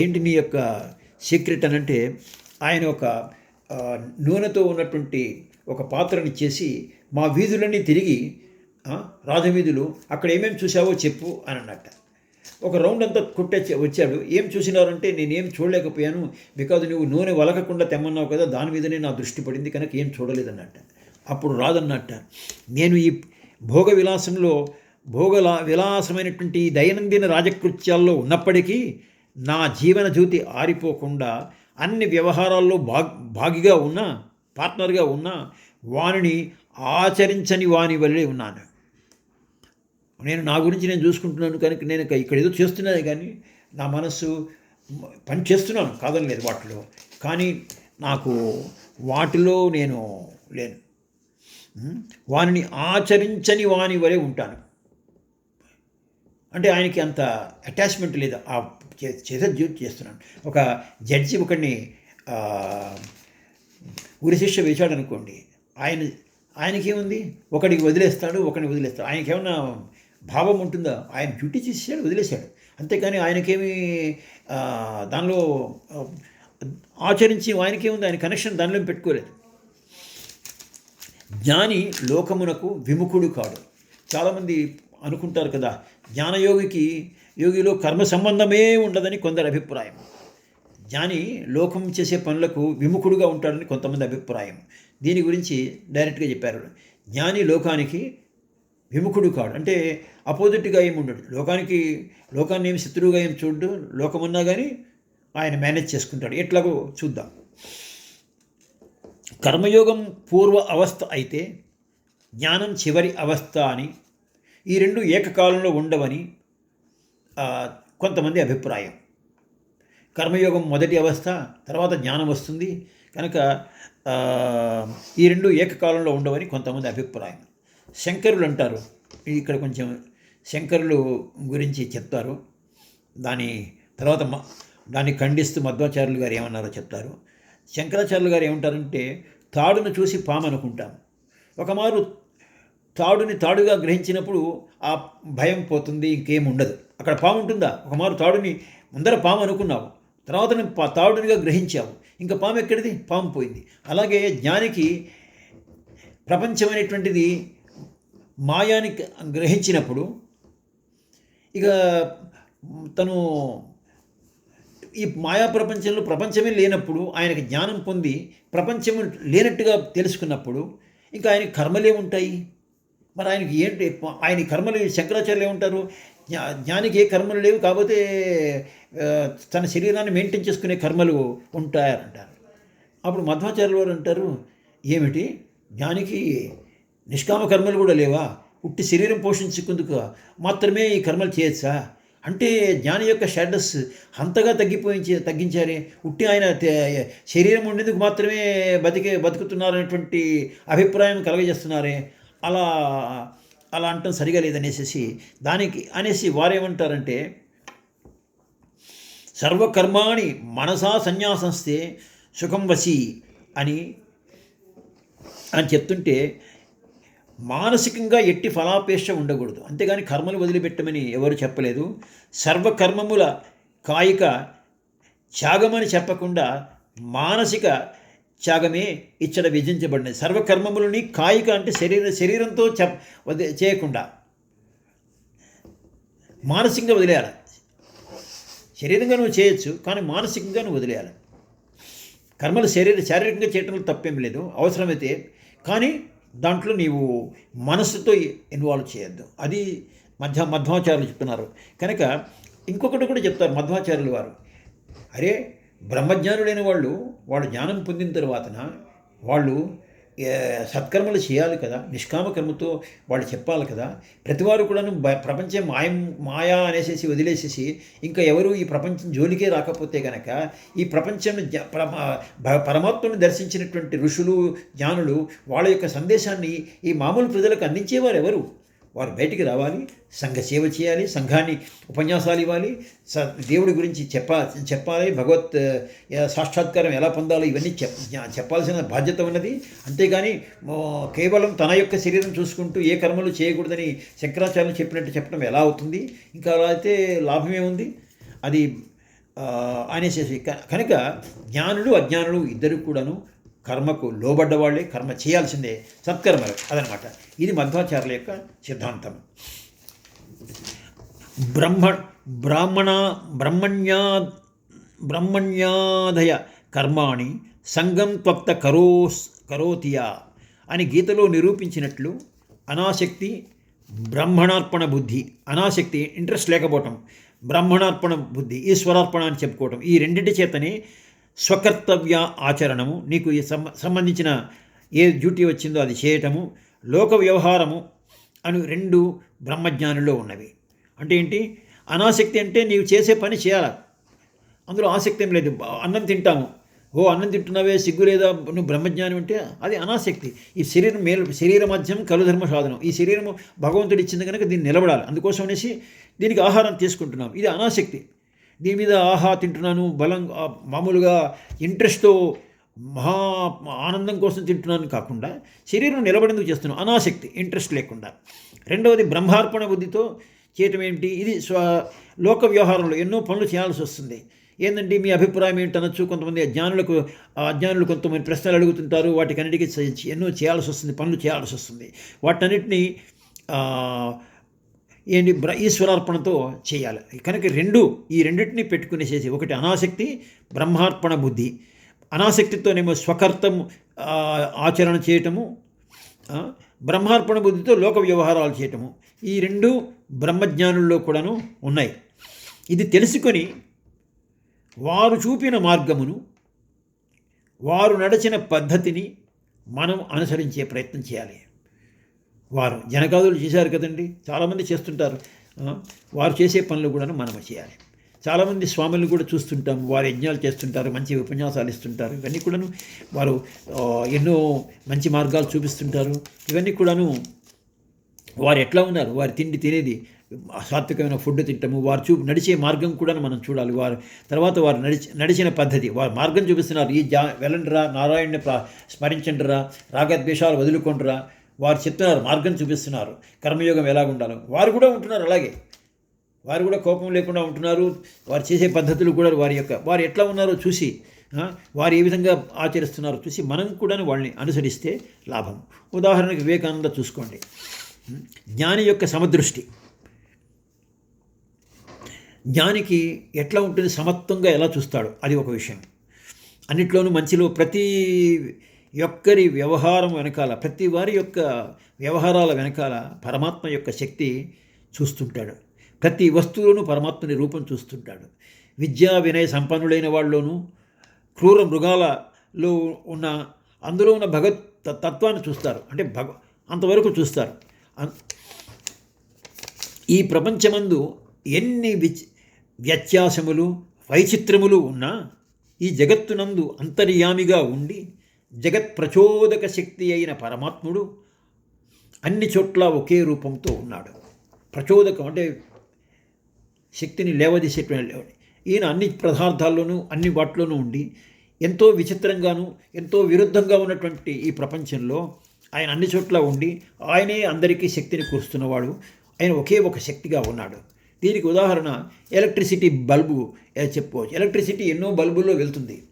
ఏంటి నీ యొక్క సీక్రెట్ అని అంటే, ఆయన ఒక నూనెతో ఉన్నటువంటి ఒక పాత్రని చేసి, మా వీధులన్నీ తిరిగి, రాజవీధులు, అక్కడ ఏమేమి చూసావో చెప్పు అని అన్నట్ట. ఒక రౌండ్ అంతా వచ్చాడు. ఏం చూసినారంటే, నేనేం చూడలేకపోయాను, బికాజ్ నువ్వు నూనె వలకకుండా తెమ్మన్నావు కదా, దాని మీదనే నా దృష్టి పడింది, కనుక ఏం చూడలేదన్నట్ట. అప్పుడు రాదన్నట్ట, నేను ఈ భోగ విలాసంలో విలాసమైనటువంటి దైనందిన రాజకృత్యాల్లో ఉన్నప్పటికీ నా జీవన జ్యోతి ఆరిపోకుండా అన్ని వ్యవహారాల్లో భాగిగా ఉన్నా, పార్ట్నర్గా ఉన్నా, వానిని ఆచరించని వాని వల్లే ఉన్నాను. నేను నా గురించి నేను చూసుకుంటున్నాను, కనుక నేను ఇక్కడ ఏదో చేస్తున్నాను, కానీ నా మనస్సు పని చేస్తున్నాను కాదని లేదు వాటిలో, కానీ నాకు వాటిలో నేను లేను. వానిని ఆచరించని వాని వలె ఉంటాను. అంటే ఆయనకి అంత అటాచ్మెంట్ లేదు, ఆ చేసే డ్యూటీ చేస్తున్నాను. ఒక జడ్జి ఒకడిని ఉరిశిక్ష వేశాడు అనుకోండి, ఆయనకేముంది, ఒకడికి వదిలేస్తాడు, ఒకడిని వదిలేస్తాడు. ఆయనకేమన్నా భావం ఉంటుందా? ఆయన డ్యూటీ చేసాడు, వదిలేశాడు, అంతేకాని ఆయనకేమి దానిలో ఆచరించి ఆయనకేముంది, ఆయన కనెక్షన్ దానిలో పెట్టుకోలేదు. జ్ఞాని లోకమునకు విముఖుడు కాడు. చాలామంది అనుకుంటారు కదా, యోగిలో కర్మ సంబంధమే ఉండదని కొందరి అభిప్రాయం. జ్ఞాని లోకం చేసే పనులకు విముఖుడుగా ఉంటాడని కొంతమంది అభిప్రాయం. దీని గురించి డైరెక్ట్గా చెప్పారు, జ్ఞాని లోకానికి విముఖుడు కాడు. అంటే అపోజిట్గా ఏమి ఉండడు, లోకాన్ని ఏమి శత్రువుగా ఏమి చూడు, లోకమున్నా కానీ ఆయన మేనేజ్ చేసుకుంటాడు. ఎట్లాగో చూద్దాం. కర్మయోగం పూర్వ అవస్థ అయితే జ్ఞానం చివరి అవస్థ అని, ఈ రెండు ఏకకాలంలో ఉండవని కొంతమంది అభిప్రాయం. కర్మయోగం మొదటి అవస్థ, తర్వాత జ్ఞానం వస్తుంది, కనుక ఈ రెండు ఏకకాలంలో ఉండవని కొంతమంది అభిప్రాయం. శంకరులు అంటారు, ఇక్కడ కొంచెం శంకరులు గురించి చెప్తారు, దాని తర్వాత దాన్ని ఖండిస్తూ మధ్వాచార్యులు గారు ఏమన్నారో చెప్తారు. శంకరాచార్యులు గారు ఏమంటారంటే, తాడును చూసి పాము అనుకుంటాం. ఒకమారు తాడుని తాడుగా గ్రహించినప్పుడు ఆ భయం పోతుంది, ఇంకేం ఉండదు. అక్కడ పాము ఉంటుందా? ఒకమారు తాడుని ముందర పాము అనుకున్నావు, తర్వాత తాడునిగా గ్రహించావు, ఇంకా పాము ఎక్కడిది? పాము పోయింది. అలాగే జ్ఞానికి ప్రపంచమైనటువంటిది మాయాని గ్రహించినప్పుడు ఇక తను ఈ మాయా ప్రపంచంలో ప్రపంచమే లేనప్పుడు ఆయనకి జ్ఞానం పొంది ప్రపంచం లేనట్టుగా తెలుసుకున్నప్పుడు ఇంకా ఆయనకి కర్మలే ఉంటాయి. మరి ఆయనకి ఏంటి ఆయన కర్మలు? శంకరాచార్యులు ఏమంటారు, జ్ఞానికి ఏ కర్మలు లేవు, కాకపోతే తన శరీరాన్ని మెయింటైన్ చేసుకునే కర్మలు ఉంటాయంటారు. అప్పుడు మధ్వాచార్యులు వారు అంటారు, ఏమిటి జ్ఞానికి నిష్కామ కర్మలు కూడా లేవా? ఉట్టి శరీరం పోషించుకుందుకు మాత్రమే ఈ కర్మలు చేయొచ్చా? అంటే జ్ఞాని యొక్క స్టేటస్ అంతగా తగ్గించారే, ఉట్టి ఆయన శరీరం ఉండేందుకు మాత్రమే బతుకుతున్నారనేటువంటి అభిప్రాయం కలగజేస్తున్నారే. అలా అలా అంటాం సరిగా లేదనేసి దానికి అనేసి వారేమంటారంటే సర్వకర్మాణి మనసా సన్యాసంస్తే సుఖం వసి అని అని చెప్తుంటే మానసికంగా ఎట్టి ఫలాపేక్ష ఉండకూడదు, అంతేగాని కర్మలు వదిలిపెట్టమని ఎవరు చెప్పలేదు. సర్వకర్మముల కాయిక త్యాగమని చెప్పకుండా మానసిక త్యాగమే ఇచ్చట విధించబడినది. సర్వకర్మములని కాయిక అంటే శరీరంతో చేయకుండా మానసికంగా వదిలేయాలి. శరీరంగా నువ్వు చేయొచ్చు, కానీ మానసికంగా నువ్వు వదిలేయాలి. కర్మలు శారీరకంగా చేయటంలో తప్పేం లేదు, అవసరమైతే, కానీ దాంట్లో నీవు మనస్సుతో ఇన్వాల్వ్ చేయొద్దు. అది మధ్వాచార్యులు చెప్తున్నారు. కనుక ఇంకొకటి కూడా చెప్తారు మధ్వాచార్యులు వారు. అరే, బ్రహ్మజ్ఞానులైన వాళ్ళు జ్ఞానం పొందిన తర్వాతన వాళ్ళు సత్కర్మలు చేయాలి కదా, నిష్కామ కర్మతో వాళ్ళు చెప్పాలి కదా. ప్రతివారు కూడాను ప్రపంచం మాయా అనేసి వదిలేసేసి ఇంకా ఎవరు ఈ ప్రపంచం జోలికే రాకపోతే కనుక ఈ ప్రపంచం పరమాత్మను దర్శించినటువంటి ఋషులు జ్ఞానులు వాళ్ళ యొక్క సందేశాన్ని ఈ మామూలు ప్రజలకు అందించేవారు ఎవరు? వారు బయటికి రావాలి, సంఘ సేవ చేయాలి, సంఘాన్ని ఉపన్యాసాలు ఇవ్వాలి, దేవుడి గురించి చెప్పాలి, భగవత్ సాక్షాత్కారం ఎలా పొందాలో ఇవన్నీ చెప్పాల్సిన బాధ్యత ఉన్నది. అంతేగాని కేవలం తన యొక్క శరీరం చూసుకుంటూ ఏ కర్మలు చేయకూడదని శంకరాచార్యులు చెప్పినట్టు చెప్పడం ఎలా అవుతుంది? ఇంకా అలా అయితే లాభమే ఉంది అది అనేసి. కనుక జ్ఞానులు అజ్ఞానులు ఇద్దరు కూడాను కర్మకు లోబడ్డవాళ్ళే, కర్మ చేయాల్సిందే, సత్కర్మలు అదనమాట. ఇది మధ్వాచార్యుల యొక్క సిద్ధాంతం. బ్రహ్మణ్యాదయ కర్మాణి సంగం త్వక్త కరోతియా అని గీతలో నిరూపించినట్లు అనాసక్తి, బ్రహ్మణార్పణ బుద్ధి, అనాసక్తి ఇంట్రెస్ట్ లేకపోవటం, బ్రహ్మణార్పణ బుద్ధి ఈశ్వరార్పణ అని చెప్పుకోవటం, ఈ రెండింటి చేతనే స్వకర్తవ్య ఆచరణము, నీకు సంబంధించిన ఏ డ్యూటీ వచ్చిందో అది చేయటము, లోక వ్యవహారము అని రెండు బ్రహ్మజ్ఞానుల్లో ఉన్నవి. అంటే ఏంటి? అనాసక్తి అంటే నీవు చేసే పని చేయాలి, అందులో ఆసక్తి ఏం లేదు. అన్నం తింటాము, అన్నం తింటున్నావే సిగ్గు లేదా, నువ్వు బ్రహ్మజ్ఞానం అంటే అది అనాసక్తి. ఈ శరీర మధ్యం కలుధర్మ సాధనం, ఈ శరీరము భగవంతుడు ఇచ్చింది కనుక దీన్ని నిలబడాలి, అందుకోసం అనేసి దీనికి ఆహారం తీసుకుంటున్నాం, ఇది అనాసక్తి. దీని మీద తింటున్నాను మామూలుగా ఇంట్రెస్ట్తో మహా ఆనందం కోసం తింటున్నాను కాకుండా శరీరం నిలబడేందుకు చేస్తున్నాను, అనాసక్తి, ఇంట్రెస్ట్ లేకుండా. రెండవది బ్రహ్మార్పణ బుద్ధితో చేయటం ఏంటి? ఇది లోక వ్యవహారంలో ఎన్నో పనులు చేయాల్సి వస్తుంది. ఏంటంటే మీ అభిప్రాయం ఏంటనొచ్చు. కొంతమంది అజ్ఞానులు కొంతమంది ప్రశ్నలు అడుగుతుంటారు, వాటికన్నిటికీ ఎన్నో చేయాల్సి వస్తుంది, పనులు చేయాల్సి వస్తుంది. వాటన్నిటినీ ఈశ్వరార్పణతో చేయాలి. కనుక ఈ రెండింటినీ పెట్టుకునేసేసి, ఒకటి అనాసక్తి, బ్రహ్మార్పణ బుద్ధి. అనాసక్తితోనేమో స్వకర్తం ఆచరణ చేయటము, బ్రహ్మార్పణ బుద్ధితో లోక వ్యవహారాలు చేయటము. ఈ రెండు బ్రహ్మజ్ఞానుల్లో కూడాను ఉన్నాయి. ఇది తెలుసుకొని వారు చూపిన మార్గమును, వారు నడిచిన పద్ధతిని మనం అనుసరించే ప్రయత్నం చేయాలి. వారు జనకాదులు చేశారు కదండి, చాలామంది చేస్తుంటారు. వారు చేసే పనులు కూడా మనం చేయాలి. చాలామంది స్వాములను కూడా చూస్తుంటాం, వారు యజ్ఞాలు చేస్తుంటారు, మంచి ఉపన్యాసాలు ఇస్తుంటారు. ఇవన్నీ కూడాను వారు ఎన్నో మంచి మార్గాలు చూపిస్తుంటారు. ఇవన్నీ కూడాను వారు ఎట్లా ఉన్నారు, వారు తిండి తినేది సాత్వికమైన ఫుడ్ తింటాము, వారు నడిచే మార్గం కూడా మనం చూడాలి. తర్వాత వారు నడిచిన పద్ధతి, వారు మార్గం చూపిస్తున్నారు. వెళ్ళండిరా, నారాయణని స్మరించండిరా, రాగద్వేషాలు వదులుకొండిరా, వారు చెప్తున్నారు, మార్గం చూపిస్తున్నారు, కర్మయోగం ఎలాగుండాలో. వారు కూడా ఉంటున్నారు అలాగే, వారు కూడా కోపం లేకుండా ఉంటున్నారు. వారు చేసే పద్ధతులు కూడా వారు ఎట్లా ఉన్నారో చూసి, వారు ఏ విధంగా ఆచరిస్తున్నారో చూసి మనం కూడా వాళ్ళని అనుసరిస్తే లాభం. ఉదాహరణకు వివేకానంద చూసుకోండి, జ్ఞాని యొక్క సమదృష్టి. జ్ఞానికి ఎట్లా ఉంటుంది, సమత్వంగా ఎలా చూస్తాడు, అది ఒక విషయం. అన్నిట్లోనూ మంచిలో ప్రతి ఒక్కరి వ్యవహారం వెనకాల, ప్రతి వారి యొక్క వ్యవహారాల వెనకాల పరమాత్మ యొక్క శక్తి చూస్తుంటాడు. ప్రతి వస్తువులోనూ పరమాత్మని రూపం చూస్తుంటాడు. విద్యా వినయ సంపన్నులైన వాళ్ళలోనూ, క్రూర మృగాలలో అందులో ఉన్న భగవత్ తత్వాన్ని చూస్తారు. అంటే అంతవరకు చూస్తారు. ఈ ప్రపంచమందు ఎన్ని వ్యత్యాసములు వైచిత్రములు ఉన్నా ఈ జగత్తునందు అంతర్యామిగా ఉండి జగత్ ప్రచోదక శక్తి అయిన పరమాత్ముడు అన్ని చోట్ల ఒకే రూపంతో ఉన్నాడు. ప్రచోదకం అంటే శక్తిని లేవదీసేటువంటి ఈయన అన్ని పదార్థాల్లోనూ అన్ని వాటిలోనూ ఉండి ఎంతో విచిత్రంగాను ఎంతో విరుద్ధంగా ఉన్నటువంటి ఈ ప్రపంచంలో ఆయన అన్ని చోట్ల ఉండి ఆయనే అందరికీ శక్తిని కూరుస్తున్నవాడు. ఆయన ఒకే ఒక శక్తిగా ఉన్నాడు. దీనికి ఉదాహరణ ఎలక్ట్రిసిటీ బల్బు చెప్పుకోవచ్చు. ఎలక్ట్రిసిటీ ఎన్నో బల్బుల్లో వెళ్తుంది.